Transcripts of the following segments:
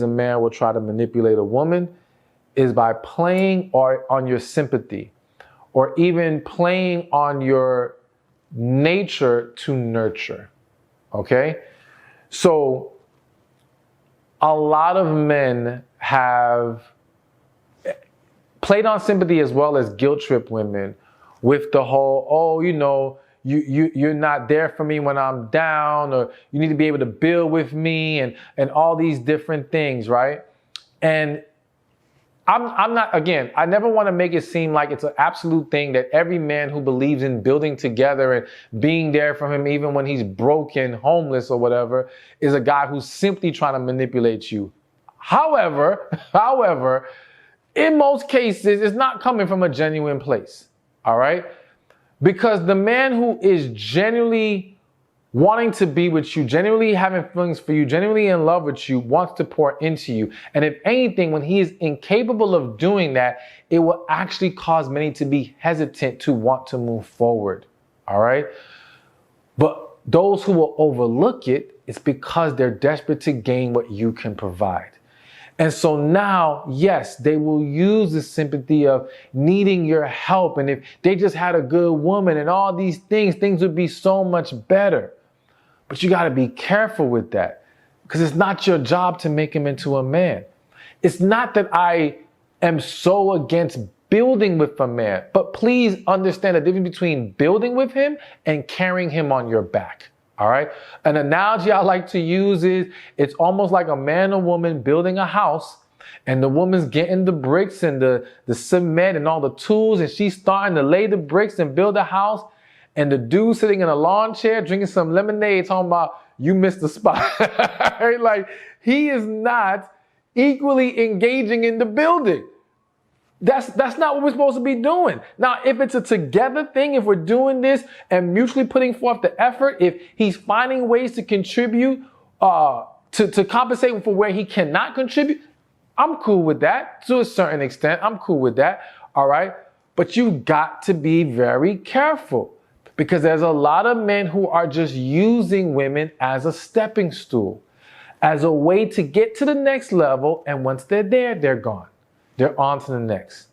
a man will try to manipulate a woman is by playing on your sympathy, or even playing on your nature to nurture. Okay? So a lot of men have played on sympathy as well as guilt trip women with the whole, oh, you're not there for me when I'm down, or you need to be able to build with me, and all these different things, right? And I'm not, again, I never want to make it seem like it's an absolute thing that every man who believes in building together and being there for him even when he's broken, homeless or whatever, is a guy who's simply trying to manipulate you. However, in most cases, it's not coming from a genuine place, all right? Because the man who is genuinely wanting to be with you, genuinely having feelings for you, genuinely in love with you, wants to pour into you. And if anything, when he is incapable of doing that, it will actually cause many to be hesitant to want to move forward, all right? But those who will overlook it, it's because they're desperate to gain what you can provide. And so now, yes, they will use the sympathy of needing your help. And if they just had a good woman and all these things would be so much better. But you got to be careful with that, because it's not your job to make him into a man. It's not that I am so against building with a man, but please understand the difference between building with him and carrying him on your back. All right. An analogy I like to use is it's almost like a man or woman building a house, and the woman's getting the bricks and the cement and all the tools, and she's starting to lay the bricks and build a house. And the dude sitting in a lawn chair drinking some lemonade talking about you missed the spot. Like, he is not equally engaging in the building. That's not what we're supposed to be doing. Now, if it's a together thing, if we're doing this and mutually putting forth the effort, if he's finding ways to contribute, to compensate for where he cannot contribute, I'm cool with that. To a certain extent, I'm cool with that. All right. But you got to be very careful, because there's a lot of men who are just using women as a stepping stool, as a way to get to the next level. And once they're there, they're gone. They're on to the next.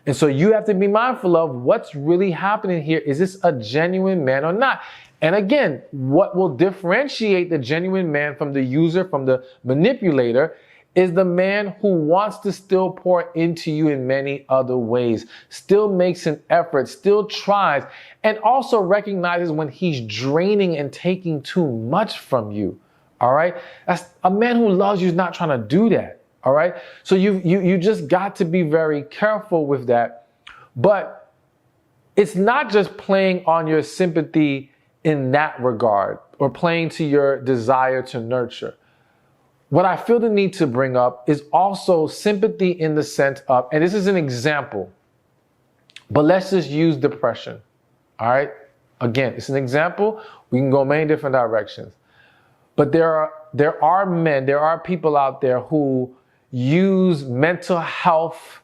And so you have to be mindful of what's really happening here. Is this a genuine man or not? And again, what will differentiate the genuine man from the user, from the manipulator, is the man who wants to still pour into you in many other ways, still makes an effort, still tries, and also recognizes when he's draining and taking too much from you. All right? That's a man who loves you is not trying to do that. All right? So you just got to be very careful with that. But it's not just playing on your sympathy in that regard, or playing to your desire to nurture. What I feel the need to bring up is also sympathy in the sense of, and this is an example, but let's just use depression. All right? Again, it's an example. We can go many different directions. But there are men, there are people out there who use mental health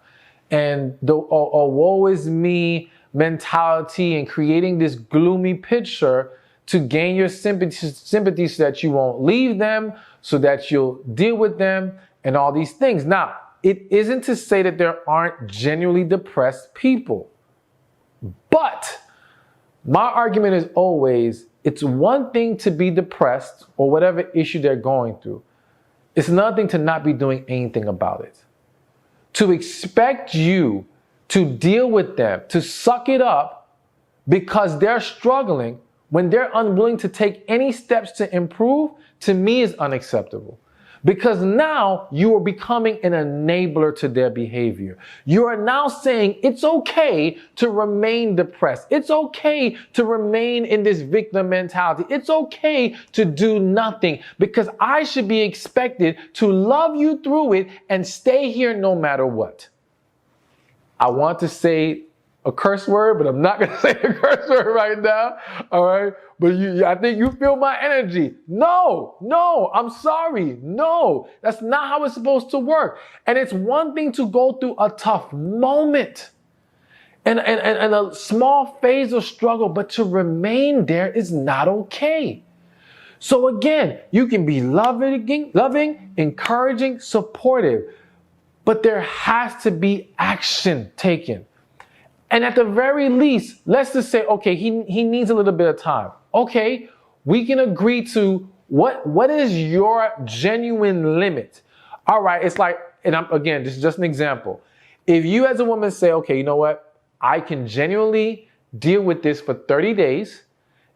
and the woe is me mentality and creating this gloomy picture to gain your sympathy so that you won't leave them, so that you'll deal with them and all these things. Now, it isn't to say that there aren't genuinely depressed people. But my argument is always, it's one thing to be depressed or whatever issue they're going through. It's another thing to not be doing anything about it. To expect you to deal with them, to suck it up because they're struggling when they're unwilling to take any steps to improve, to me is unacceptable. Because now you are becoming an enabler to their behavior. You are now saying it's okay to remain depressed. It's okay to remain in this victim mentality. It's okay to do nothing because I should be expected to love you through it and stay here no matter what. I want to say a curse word, but I'm not going to say a curse word right now. All right. But I think you feel my energy. No, I'm sorry. No, that's not how it's supposed to work. And it's one thing to go through a tough moment and a small phase of struggle, but to remain there is not okay. So again, you can be loving, encouraging, supportive, but there has to be action taken. And at the very least, let's just say, okay, he needs a little bit of time. Okay, we can agree to what is your genuine limit? All right, it's like, and again, this is just an example. If you as a woman say, okay, you know what? I can genuinely deal with this for 30 days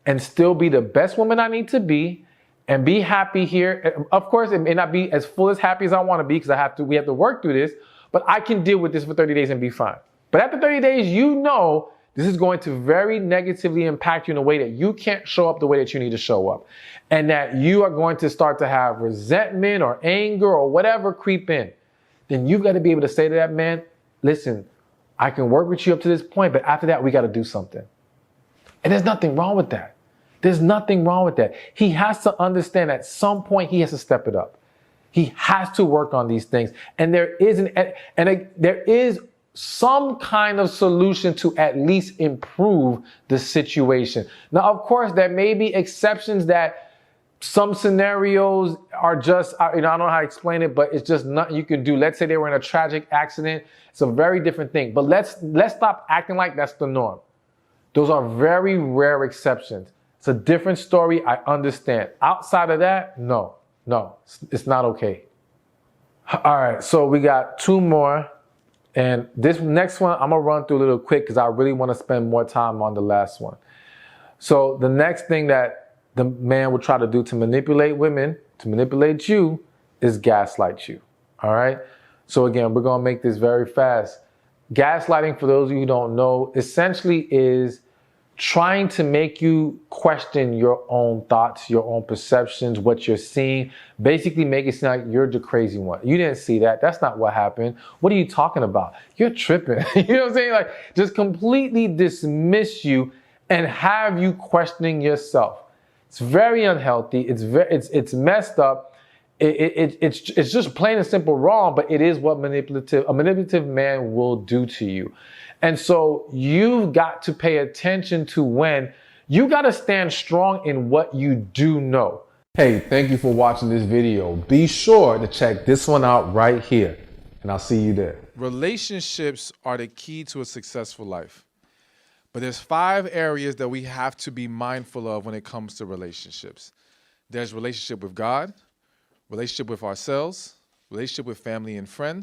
and still be the best woman I need to be and be happy here. Of course, it may not be as full as happy as I want to be because we have to work through this, but I can deal with this for 30 days and be fine. But after 30 days, you know this is going to very negatively impact you in a way that you can't show up the way that you need to show up. And that you are going to start to have resentment or anger or whatever creep in. Then you've got to be able to say to that man, listen, I can work with you up to this point, but after that, we got to do something. And there's nothing wrong with that. There's nothing wrong with that. He has to understand at some point he has to step it up. He has to work on these things. And there is some kind of solution to at least improve the situation. Now, of course, there may be exceptions that some scenarios are just, I don't know how to explain it, but it's just nothing you can do. Let's say they were in a tragic accident. It's a very different thing. But let's stop acting like that's the norm. Those are very rare exceptions. It's a different story. I understand. Outside of that, no, it's not okay. All right, so we got two more. And this next one, I'm going to run through a little quick because I really want to spend more time on the last one. So the next thing that the man will try to do to manipulate women, to manipulate you, is gaslight you. All right? So again, we're going to make this very fast. Gaslighting, for those of you who don't know, essentially is trying to make you question your own thoughts, your own perceptions, what you're seeing, basically make it seem like you're the crazy one. You didn't see that. That's not what happened. What are you talking about? You're tripping. You know what I'm saying? Like, just completely dismiss you and have you questioning yourself. It's very unhealthy. It's messed up. It's just plain and simple wrong, but it is what a manipulative man will do to you. And so you've got to pay attention to when you got to stand strong in what you do know. Hey, thank you for watching this video. Be sure to check this one out right here, and I'll see you there. Relationships are the key to a successful life. But there's 5 areas that we have to be mindful of when it comes to relationships. There's relationship with God, relationship with ourselves, relationship with family and friends,